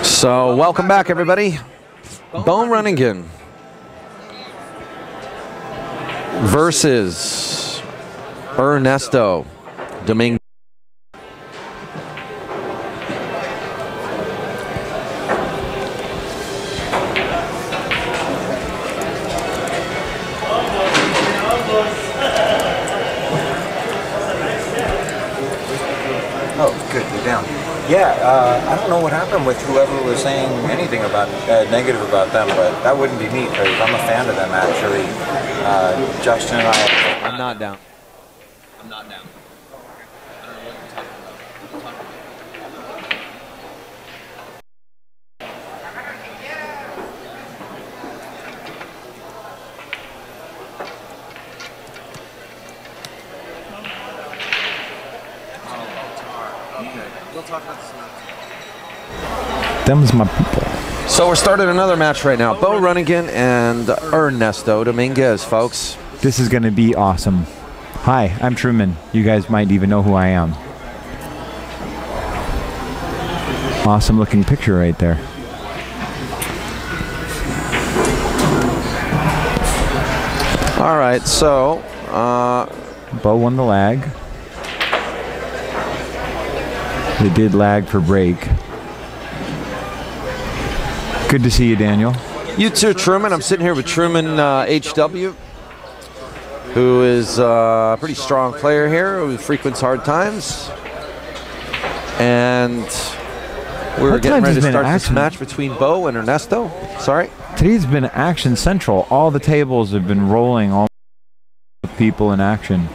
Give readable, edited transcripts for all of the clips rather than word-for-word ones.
So, welcome back, everybody. Beau Runningen versus Ernesto Dominguez. Oh, good, you're down. Yeah, I don't know what happened with whoever was saying anything about negative about them, but that wouldn't be me because I'm a fan of them actually. Justin and I. I'm not down. I'm not down. I don't know what you're talking about. What are you talking about? Okay. We'll talk about this another time. Them's my people. So we're starting another match right now. Beau Runningen and Ernesto Dominguez, folks. This is going to be awesome. Hi, I'm Truman. You guys might even know who I am. Awesome looking picture right there. All right, so Beau won the lag. They did lag for break. Good to see you, Daniel. you too, Truman. I'm sitting here with Truman HW, who is a pretty strong player here who frequents hard times. And we're getting ready to start this match between Beau and Ernesto. Sorry? Today's been action central. All the tables have been rolling, all the people in action.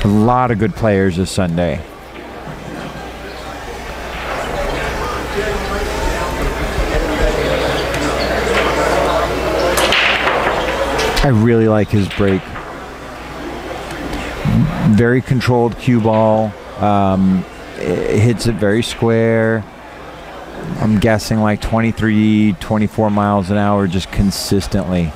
A lot of good players this Sunday. I really like his break. Very controlled cue ball. It hits it very square. I'm guessing like 23, 24 miles an hour just consistently.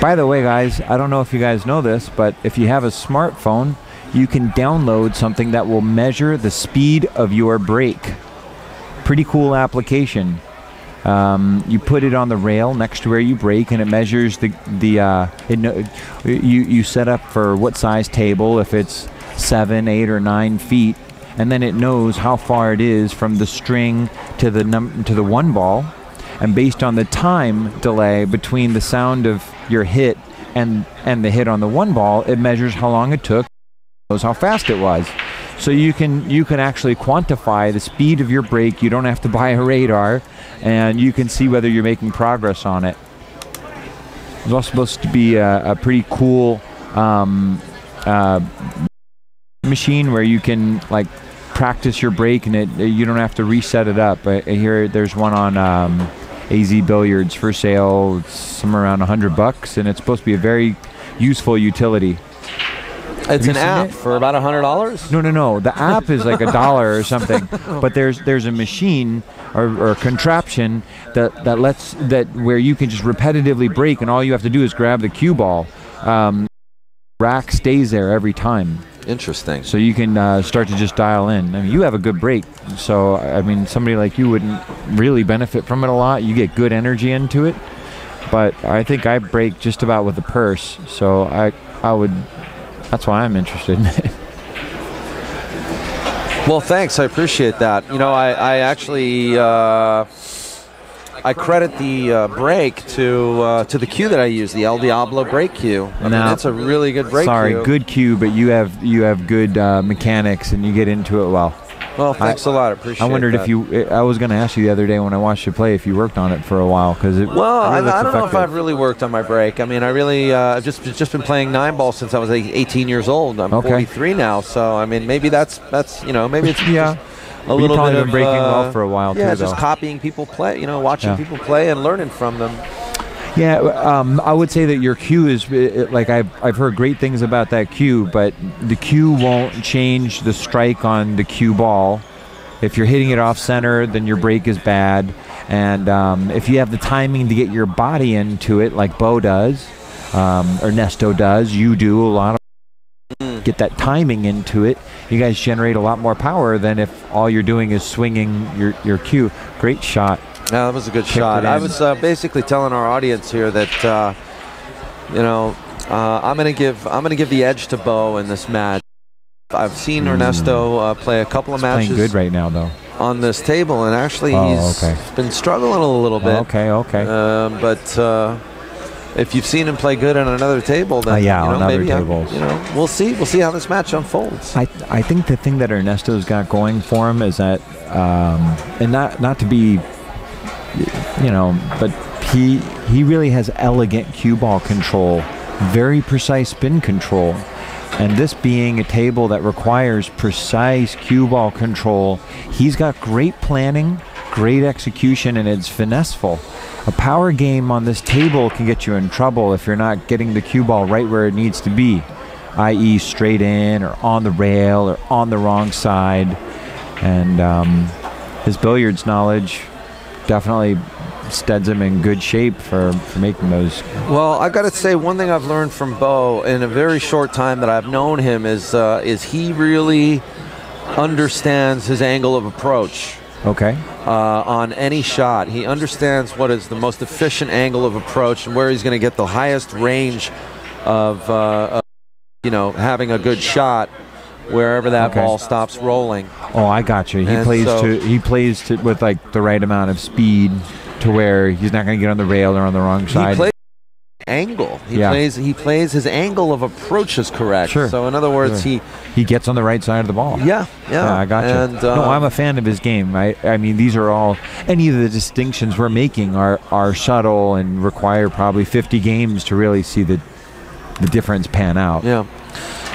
By the way, guys, I don't know if you guys know this, but if you have a smartphone, you can download something that will measure the speed of your brake. Pretty cool application. You put it on the rail next to where you brake, and it measures you set up for what size table, if it's 7, 8, or 9 feet, and then it knows how far it is from the string to the one ball, and based on the time delay between the sound of your hit and the hit on the one ball, it measures how long it took, knows how fast it was. So you can actually quantify the speed of your brake. You don't have to buy a radar, and you can see whether you're making progress on it. It's also supposed to be a pretty cool machine where you can like practice your brake, and you don't have to reset it up. I hear there's one on AZ Billiards for sale. It's somewhere around $100, and it's supposed to be a very useful utility. It's an app for about $100? No. The app is like $1 or something. But there's a machine or contraption that where you can just repetitively brake, and all you have to do is grab the cue ball. Rack stays there every time. Interesting. So you can start to just dial in. I mean, you have a good brake, so I mean, somebody like you wouldn't really benefit from it a lot. You get good energy into it, but I think I brake just about with the purse, so I would. That's why I'm interested in it. Well, thanks. I appreciate that. You know, I actually I credit the brake to the cue that I use, the El Diablo brake cue. I mean, it's a really good brake cue. Sorry, good cue, but you have good mechanics, and you get into it well. Well, thanks a lot. I appreciate it. I wondered if you. I was going to ask you the other day when I watched you play if you worked on it for a while, because it. Well, really I don't know if I've really worked on my brake. I mean, I really I've just been playing 9-ball since I was 18 years old. I'm 43 now, so I mean, maybe that's maybe it's yeah. A little bit of breaking golf for a while yeah, too. Just copying people play. You know, watching people play and learning from them. Yeah, I would say that your cue is like I've heard great things about that cue, but the cue won't change the strike on the cue ball. If you're hitting it off center, then your brake is bad. And if you have the timing to get your body into it, like Beau does, Ernesto does, you do a lot of get that timing into it, you guys generate a lot more power than if all you're doing is swinging your cue. Great shot. Yeah, that was a good shot. I was basically telling our audience here that you know, I'm gonna give the edge to Beau in this match. I've seen Ernesto play a couple of matches. Playing good right now, though. On this table, and actually he's been struggling a little bit. But if you've seen him play good on another table, then yeah, you know, on other maybe tables. You know, we'll see how this match unfolds. I think the thing that Ernesto's got going for him is that, and not to be, you know, but he really has elegant cue ball control, very precise spin control. And this being a table that requires precise cue ball control, he's got great planning, great execution, and it's finesseful. A power game on this table can get you in trouble if you're not getting the cue ball right where it needs to be, i.e. straight in or on the rail or on the wrong side. And his billiards knowledge definitely steads him in good shape for making those. Well, I got to say, one thing I've learned from Beau in a very short time that I've known him is he really understands his angle of approach. Okay. On any shot, he understands what is the most efficient angle of approach and where he's going to get the highest range of you know, having a good shot wherever that ball stops rolling. Oh, I got you. He plays with like the right amount of speed to where he's not going to get on the rail or on the wrong side. He plays angle. He plays his angle of approach is correct. Sure. So in other words, he gets on the right side of the ball. Yeah, I got you. And, no, I'm a fan of his game. I mean, these are all, any of the distinctions we're making are subtle and require probably 50 games to really see the difference pan out. Yeah.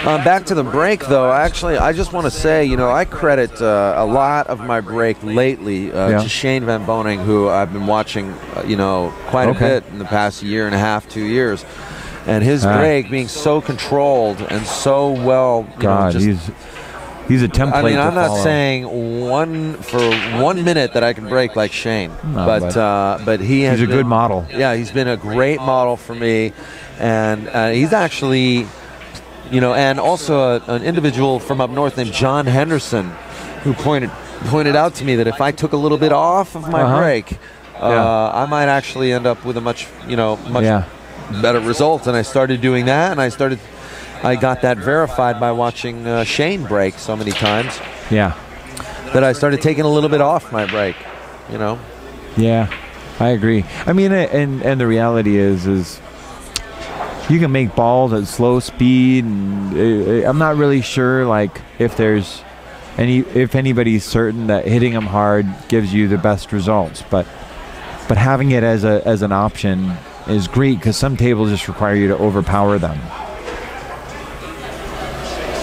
Back to the break, though. Actually, I just want to say, you know, I credit a lot of my break lately to Shane Van Boning, who I've been watching, you know, quite a bit in the past year and a half, 2 years. And his break being so controlled and so well, you know, just, he's a template. I mean, I'm not follow. saying for 1 minute that I can break like Shane, no, but he's a good model. Yeah, he's been a great model for me, and he's actually. You know, and also an individual from up north named John Henderson, who pointed out to me that if I took a little bit off of my break, I might actually end up with a much better result. And I started doing that, and I got that verified by watching Shane break so many times. Yeah, that I started taking a little bit off my break. You know. Yeah, I agree. I mean, and the reality is. You can make balls at slow speed, and I'm not really sure, like, if anybody's certain that hitting them hard gives you the best results, but having it as an option is great because some tables just require you to overpower them.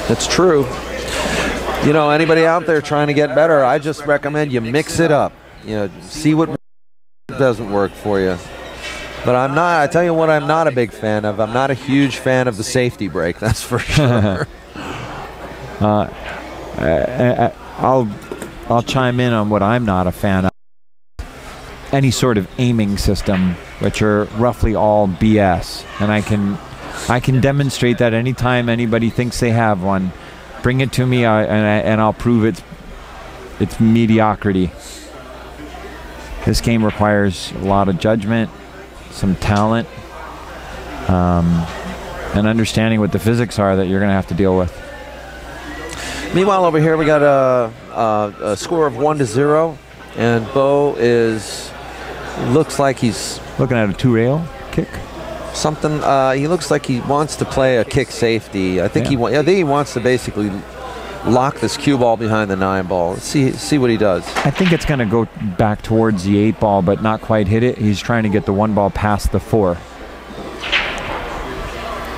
That's true. You know, anybody out there trying to get better, I just recommend you mix it up. You know, see what doesn't work for you. But I tell you what, I'm not a big fan of. I'm not a huge fan of the safety break, that's for sure. I'll chime in on what I'm not a fan of. Any sort of aiming system, which are roughly all BS. And I can demonstrate that anytime anybody thinks they have one. Bring it to me, and I'll prove it's mediocrity. This game requires a lot of judgment, some talent, and understanding what the physics are that you're going to have to deal with. Meanwhile, over here we got a score of 1-0, and Beau looks like he's looking at a two-rail kick. Something. He looks like he wants to play a kick safety. I think he wants to basically lock this cue ball behind the 9 ball. Let's see what he does. I think it's going to go back towards the 8 ball, but not quite hit it. He's trying to get the 1 ball past the 4.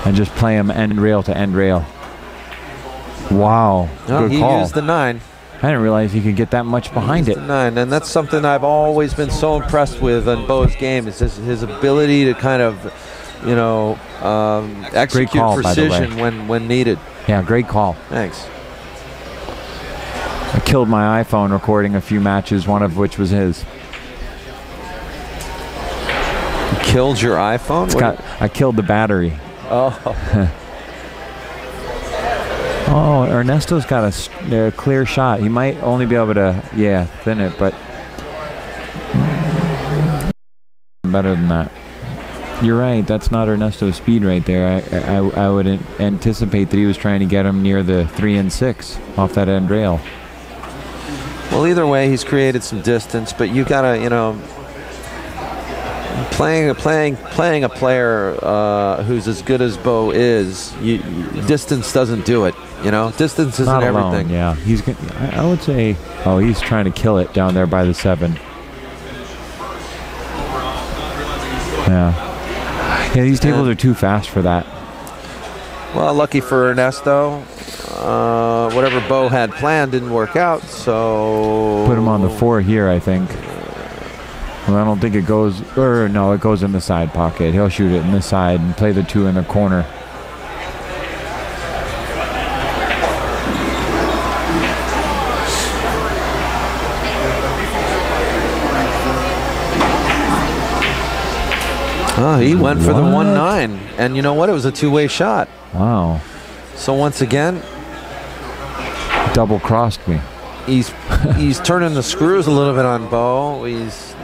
And just play him end rail to end rail. Wow. Good he call. Used the 9. I didn't realize he could get that much behind it. The 9, and that's something I've always been so impressed with in Beau's game, is his ability to kind of, you know, execute precision when needed. Yeah, great call. Thanks. I killed my iPhone recording a few matches, one of which was his. You killed your iPhone? I killed the battery. Oh. Oh, Ernesto's got a clear shot. He might only be able to, yeah, thin it, but better than that. You're right. That's not Ernesto's speed right there. I would anticipate that he was trying to get him near the 3 and 6 off that end rail. Well, either way, he's created some distance, but you gotta, you know, playing a player who's as good as Beau is, distance doesn't do it. You know, distance isn't not everything. Alone, yeah, I would say. Oh, he's trying to kill it down there by the 7. Yeah. Yeah, these tables are too fast for that. Well, lucky for Ernesto, whatever Beau had planned didn't work out, so... Put him on the 4 here, I think. Well, I don't think it goes... Or, no, it goes in the side pocket. He'll shoot it in the side and play the 2 in the corner. Oh, he went for the 1-9, and you know what? It was a two-way shot. Wow. So once again, double crossed me. He's turning the screws a little bit on Beau. He's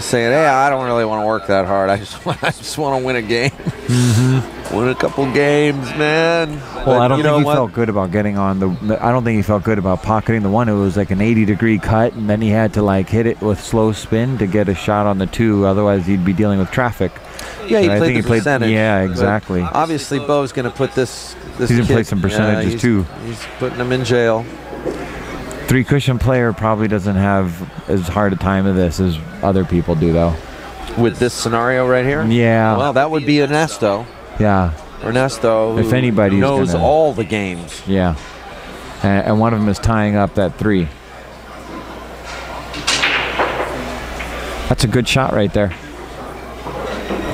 saying, "Hey, I don't really want to work that hard. I just want to win a game, win a couple games, man." Well, but I don't think he felt good about getting on the. I don't think he felt good about pocketing the 1. It was like an 80-degree cut, and then he had to like hit it with slow spin to get a shot on the 2. Otherwise, he'd be dealing with traffic. Yeah, he played the percentage. Yeah, exactly. Obviously, Beau's going to put this. He's going to play some percentages too. He's putting him in jail. 3 cushion player probably doesn't have as hard a time of this as other people do, though. With this scenario right here? Yeah. Well, that would be Ernesto. Yeah. Ernesto, if anybody knows all the games. Yeah. And one of them is tying up that 3. That's a good shot right there.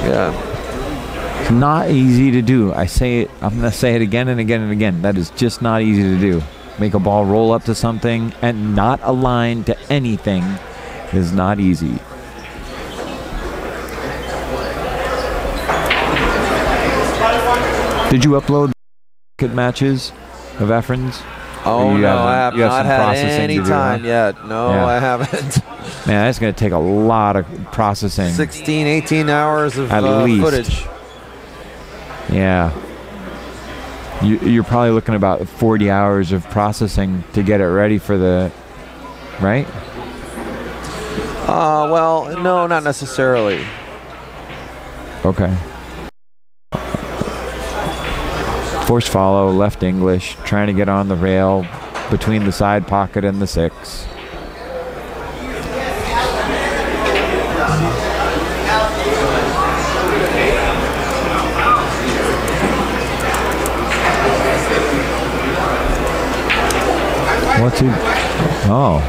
Yeah. It's not easy to do. I say it. I'm going to say it again and again and again. That is just not easy to do. Make a ball roll up to something and not align to anything is not easy. Did you upload matches of Efren's? Oh, no, I have not had any time yet. No, yeah. I haven't. Man, that's going to take a lot of processing. 16, 18 hours of at least. Footage. Yeah. You're probably looking about 40 hours of processing to get it ready for the, right? Well, no, not necessarily. Okay. Force follow, left English, trying to get on the rail between the side pocket and the 6. What's he? Oh.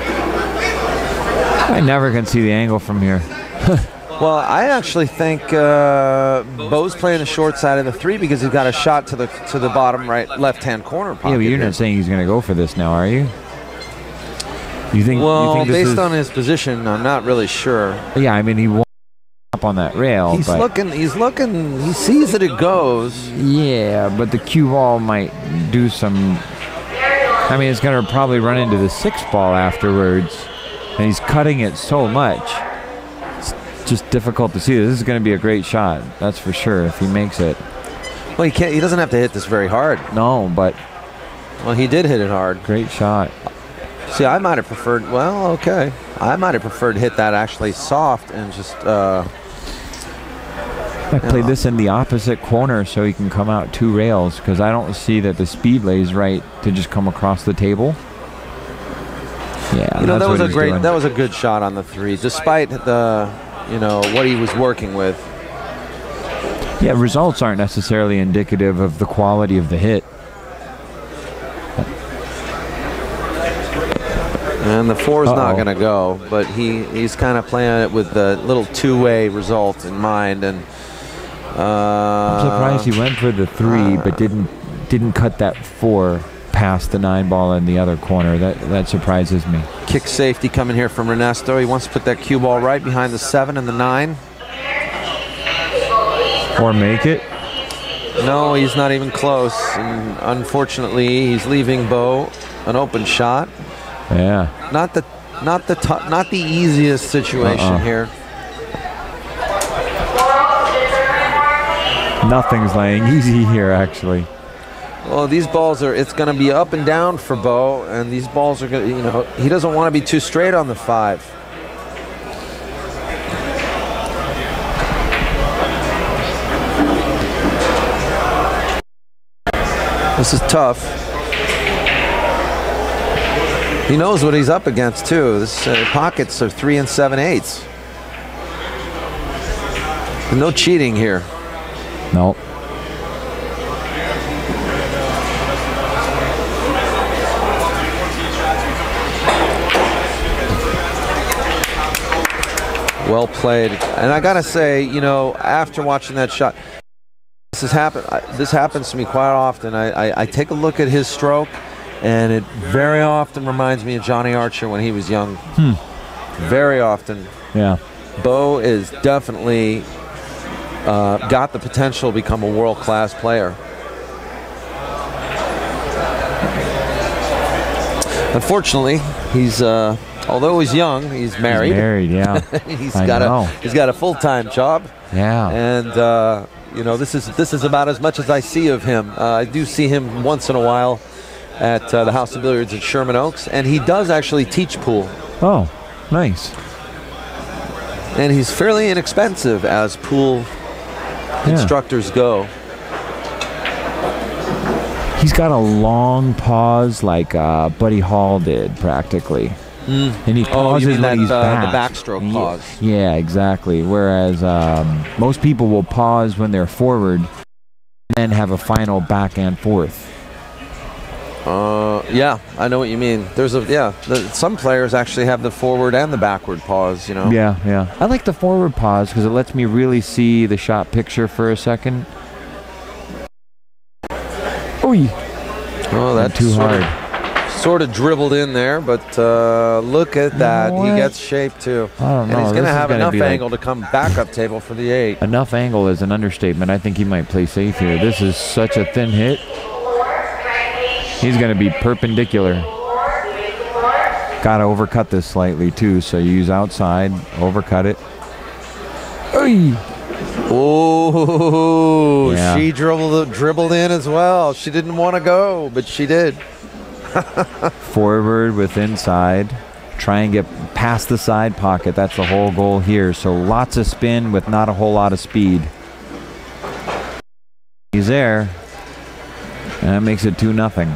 I never can see the angle from here. Well, I actually think Beau's playing the short side of the 3 because he's got a shot to the bottom right left-hand corner pocket. Yeah, but you're not saying he's going to go for this now, are you? You think? Well, you think based on his position, I'm not really sure. Yeah, I mean he won't up on that rail. He's looking. He sees that it goes. Yeah, but the cue ball might do some. I mean, it's going to probably run into the 6 ball afterwards, and he's cutting it so much. It's just difficult to see. This is going to be a great shot, that's for sure, if he makes it. Well, he can't. He doesn't have to hit this very hard. No, but well, he did hit it hard. Great shot. See, I might have preferred. Well, okay, I might have preferred to hit that actually soft and just. I played this in the opposite corner so he can come out 2 rails because I don't see that the speed lays right to just come across the table. Yeah, that was a great. Doing. That was a good shot on the 3, despite the, what he was working with. Yeah, results aren't necessarily indicative of the quality of the hit. And the 4's not going to go, but he's kind of playing it with the little 2-way result in mind. And I'm surprised he went for the 3, but didn't cut that 4 past the 9 ball in the other corner. That surprises me. Kick safety coming here from Ernesto. He wants to put that cue ball right behind the 7 and the 9. Or make it. No, he's not even close. And unfortunately, he's leaving Beau an open shot. Yeah. Not the easiest situation here. Nothing's laying easy here, actually. Well, these balls it's going to be up and down for Beau, and these balls are going to, he doesn't want to be too straight on the 5. This is tough. He knows what he's up against, too. This pockets are 3 7/8. No cheating here. Nope. Well played. And I gotta say, after watching that shot, this happens to me quite often. I take a look at his stroke, and it very often reminds me of Johnny Archer when he was young. Very often. Yeah. Beau is definitely got the potential to become a world-class player. Unfortunately, he's although he's young, he's married. He's married, yeah. he's got a full-time job. Yeah. And this is about as much as I see of him. I do see him once in a while at the House of Billiards at Sherman Oaks, and he does actually teach pool. Oh, nice. And he's fairly inexpensive as pool instructors go. He's got a long pause like Buddy Hall did, practically. And he pauses when he's back. The backstroke pause. Yeah, exactly. Whereas most people will pause when they're forward and then have a final back and forth. Yeah, I know what you mean. Some players actually have the forward and the backward pause, Yeah. I like the forward pause because it lets me really see the shot picture for a second. Oy. Oh, that's too hard. Sort of dribbled in there, but look at that. He gets shape too. I don't know. And he's going to have enough be angle to come back up table for the 8. Enough angle is an understatement. I think he might play safe here. This is such a thin hit. He's going to be perpendicular. Got to overcut this slightly too, so you use outside, overcut it. Oy. Oh, yeah. She dribbled in as well. She didn't want to go, but she did. Forward with inside. Try and get past the side pocket. That's the whole goal here. So lots of spin with not a whole lot of speed. He's there. And that makes it 2-0.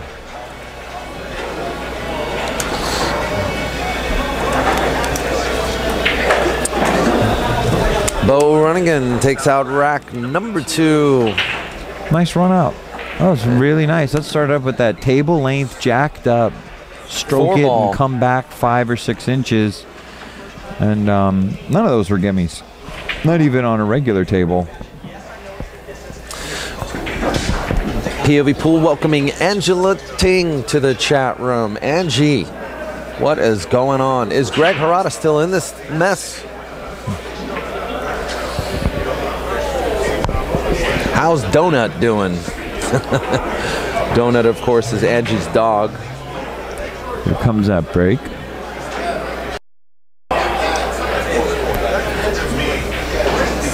Beau Runningen takes out rack number 2. Nice run out. Oh, it's really nice. Let's start up with that table length jacked up. Stroke it and come back 5 or 6 inches. And none of those were gimmies. Not even on a regular table. POV Pool welcoming Angela Ting to the chat room. Angie, what is going on? Is Greg Harada still in this mess? How's Donut doing? Donut, of course, is Angie's dog. Here comes that break.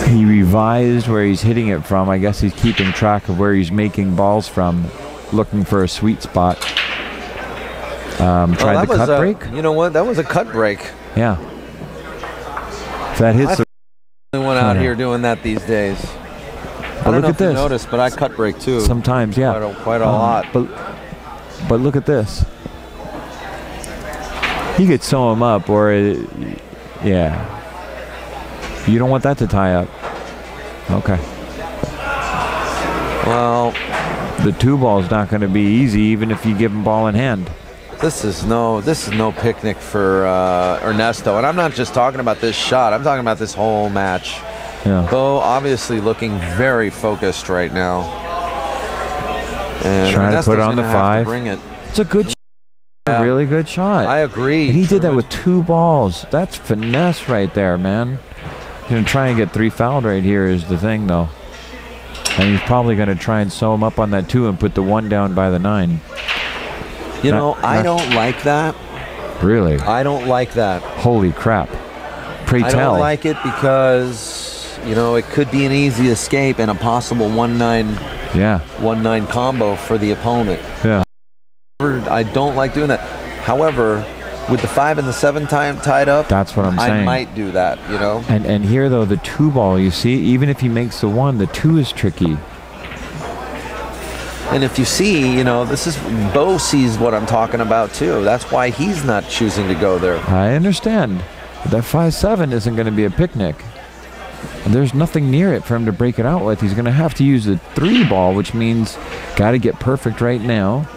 He revised where he's hitting it from. I guess he's keeping track of where he's making balls from, looking for a sweet spot. Tried the cut break. You know what? That was a cut break. Yeah. If that hits the only one out here doing that these days. I don't know if you noticed, but I cut break too. Sometimes, yeah. Quite a lot. But look at this. He could sew him up, or yeah. You don't want that to tie up. Okay. Well, the 2-ball's not going to be easy, even if you give him ball in hand. This is no picnic for Ernesto, and I'm not just talking about this shot. I'm talking about this whole match. Yeah. Beau obviously looking very focused right now. And trying to put it on the 5. Bring it. It's a good shot. A really good shot. I agree. And he did that with 2 balls. That's finesse right there, man. You're going to try and get 3 fouled right here is the thing, though. And he's probably going to try and sew him up on that 2 and put the 1 down by the 9. You know, I don't like that. Really? I don't like that. Holy crap. Pray tell. I don't like it because, you know, it could be an easy escape and a possible 1-9 1-9 combo for the opponent. Yeah. I don't like doing that. However, with the 5 and the 7 tied up, that's what I'm saying. I might do that, you know. And here though, the 2 ball, you see, even if he makes the 1, the 2 is tricky. And if you see, you know, this is Beau sees what I'm talking about too. That's why he's not choosing to go there. I understand. But that 5-7 isn't going to be a picnic. And there's nothing near it for him to break it out with. He's going to have to use the 3 ball, which means got to get perfect right now.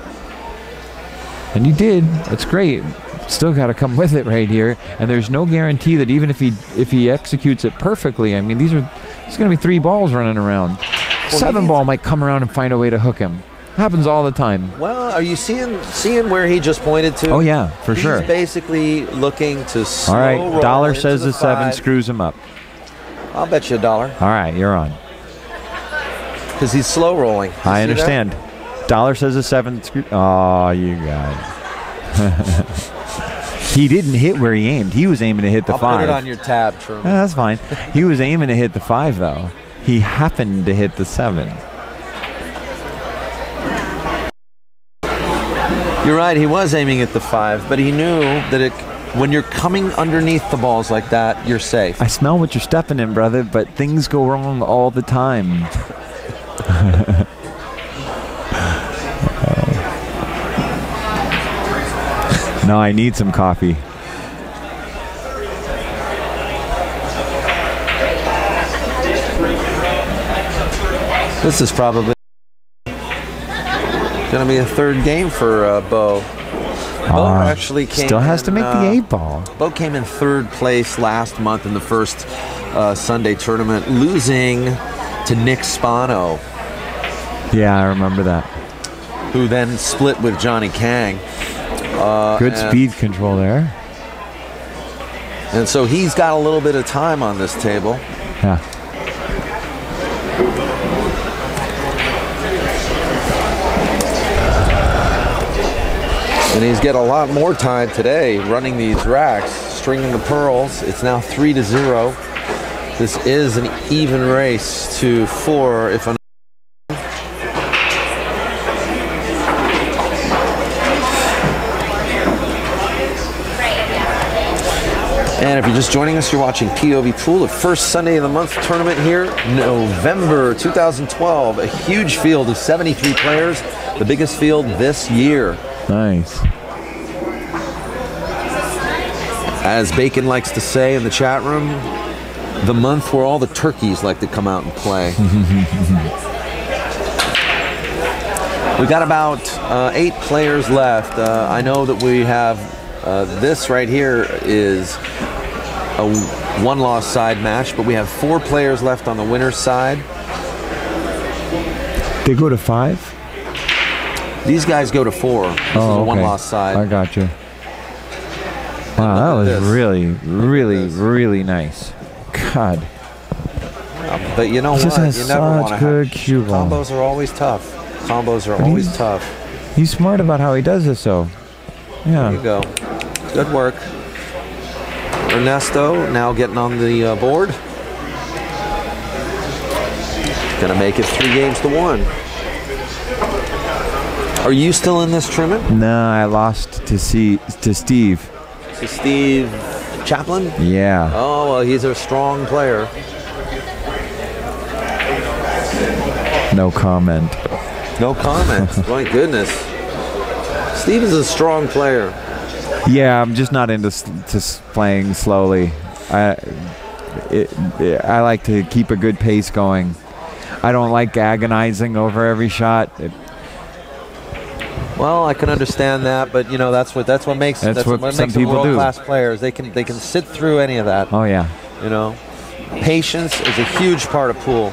And he did. That's great. Still got to come with it right here. And there's no guarantee that even if he executes it perfectly, I mean, there's going to be 3 balls running around. 7 ball might come around and find a way to hook him. Happens all the time. Well, are you seeing where he just pointed to? Oh yeah, for sure. He's basically looking to slow all right, roll dollar into says the 7 5. screws him up. I'll bet you $1. All right, you're on. Because he's slow rolling. I understand. Dollar says the 7 screw. Oh, you got it. He didn't hit where he aimed. He was aiming to hit the 5. I'll put it on your tab, Truman. Yeah, that's fine. He was aiming to hit the 5 though. He happened to hit the 7. You're right, he was aiming at the 5, but he knew that when you're coming underneath the balls like that, you're safe. I smell what you're stepping in, brother, but things go wrong all the time. No, I need some coffee. This is probably going to be a 3rd game for Beau. Beau actually still has to make the 8 ball. Beau came in 3rd place last month in the first Sunday tournament, losing to Nick Spano. Yeah, I remember that. Who then split with Johnny Kang. Good speed control there. And so he's got a little bit of time on this table. Yeah. And he's got a lot more time today running these racks, stringing the pearls. It's now 3-0. This is an even race to 4 if And if you're just joining us, you're watching POV Pool, the first Sunday of the month tournament here, November 2012. A huge field of 73 players, the biggest field this year. Nice. As Bacon likes to say in the chat room, the month where all the turkeys like to come out and play. We got about 8 players left. I know that we have this right here is a 1-loss side match, but we have 4 players left on the winner's side. They go to 5? These guys go to 4. This is a 1-loss side. I got you. Wow, that was really nice. God. But you know what? You never want to have cue ball. Combos are always tough. Combos are always tough. He's smart about how he does this, though. Yeah. There you go. Good work. Ernesto now getting on the board. Gonna make it 3 games to 1. Are you still in this tournament? No, I lost to Steve. To Steve Chaplin? Yeah. Oh, well, he's a strong player. No comment. No comment. My goodness. Steve is a strong player. Yeah, I'm just not into playing slowly. I like to keep a good pace going. I don't like agonizing over every shot. Well, I can understand that, but you know that's what makes some makes people them world-class players. They can sit through any of that. Oh yeah. You know, patience is a huge part of pool.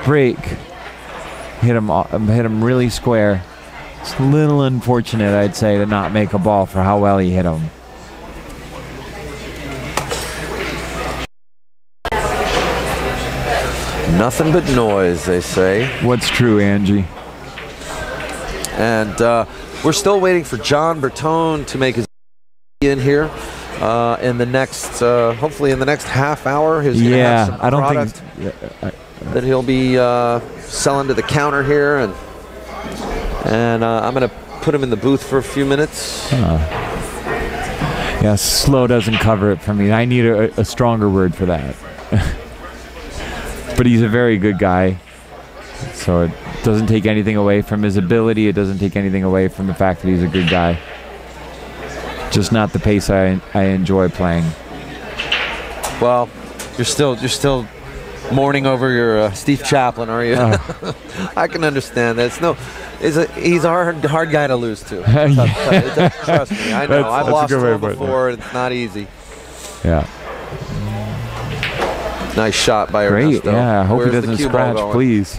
Break. Hit him really square. It's a little unfortunate, I'd say, to not make a ball for how well he hit him. Nothing but noise, they say. What's true, Angie? And we're still waiting for John Bertone to make his in here in the next, hopefully in the next half hour. He's gonna have some I don't product think that he'll be selling to the counter here, and I'm gonna put him in the booth for a few minutes. Yeah, slow doesn't cover it for me. I need a stronger word for that. But he's a very good guy, so it doesn't take anything away from his ability. It doesn't take anything away from the fact that he's a good guy. Just not the pace I enjoy playing. Well, you're still mourning over your Steve Chaplin, are you? I can understand that. He's a hard guy to lose to. Trust me, I know. I've lost to him before. It's not easy. Yeah. Nice shot by Great. Ernesto. Yeah. I hope Where's he doesn't the cue ball scratch, going? please.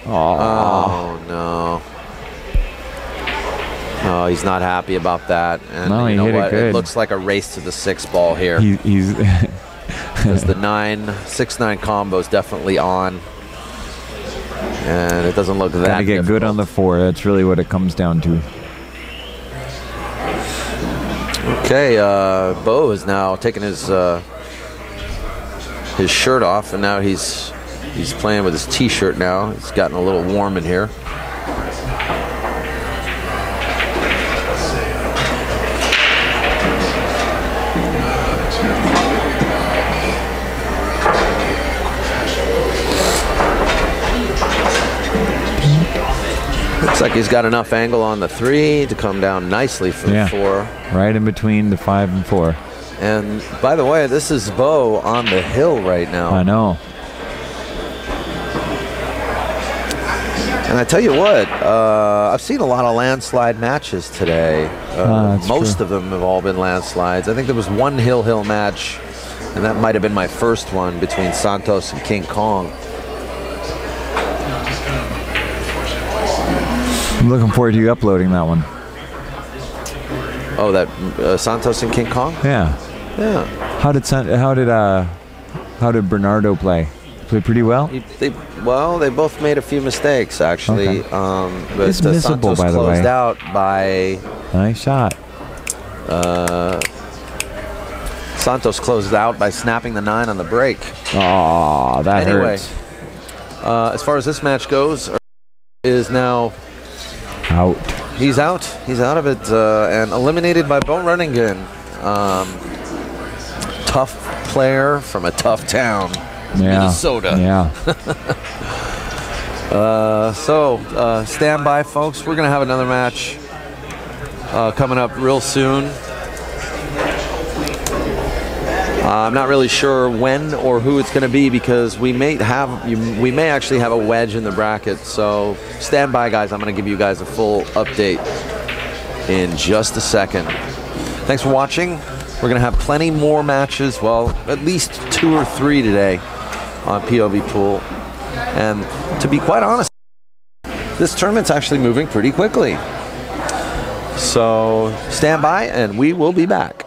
Oh no. Oh, he's not happy about that. And No, you he know hit it what? good. It looks like a race to the 6 ball here. He's Because the 6-9 combo is definitely on. And it doesn't look that gotta get good on the 4. That's really what it comes down to. Okay, Beau is now taking his shirt off, and now he's playing with his T-shirt now. It's gotten a little warm in here. Looks like he's got enough angle on the 3 to come down nicely for the 4. Right in between the 5 and 4. And by the way, this is Beau on the hill right now. I know. And I tell you what, I've seen a lot of landslide matches today. Most of them have all been landslides. I think there was one hill match, and that might have been my first one between Santos and King Kong. I'm looking forward to you uploading that one. Oh, that Santos and King Kong? Yeah. Yeah. How did Bernardo play? Play pretty well? They both made a few mistakes, actually. Okay. But It's missable, Santos by the way. closed out by... Nice shot. Santos closed out by snapping the 9 on the break. Oh, that hurts. As far as this match goes, is now... Out. He's out. He's out of it and eliminated by Beau Runningen. Tough player from a tough town, Minnesota. Yeah. So stand by, folks. We're going to have another match coming up real soon. I'm not really sure when or who it's going to be because we may actually have a wedge in the bracket. So stand by, guys. I'm going to give you guys a full update in just a second. Thanks for watching. We're going to have plenty more matches. Well, at least 2 or 3 today on POV Pool. And to be quite honest, this tournament's actually moving pretty quickly. So stand by, and we will be back.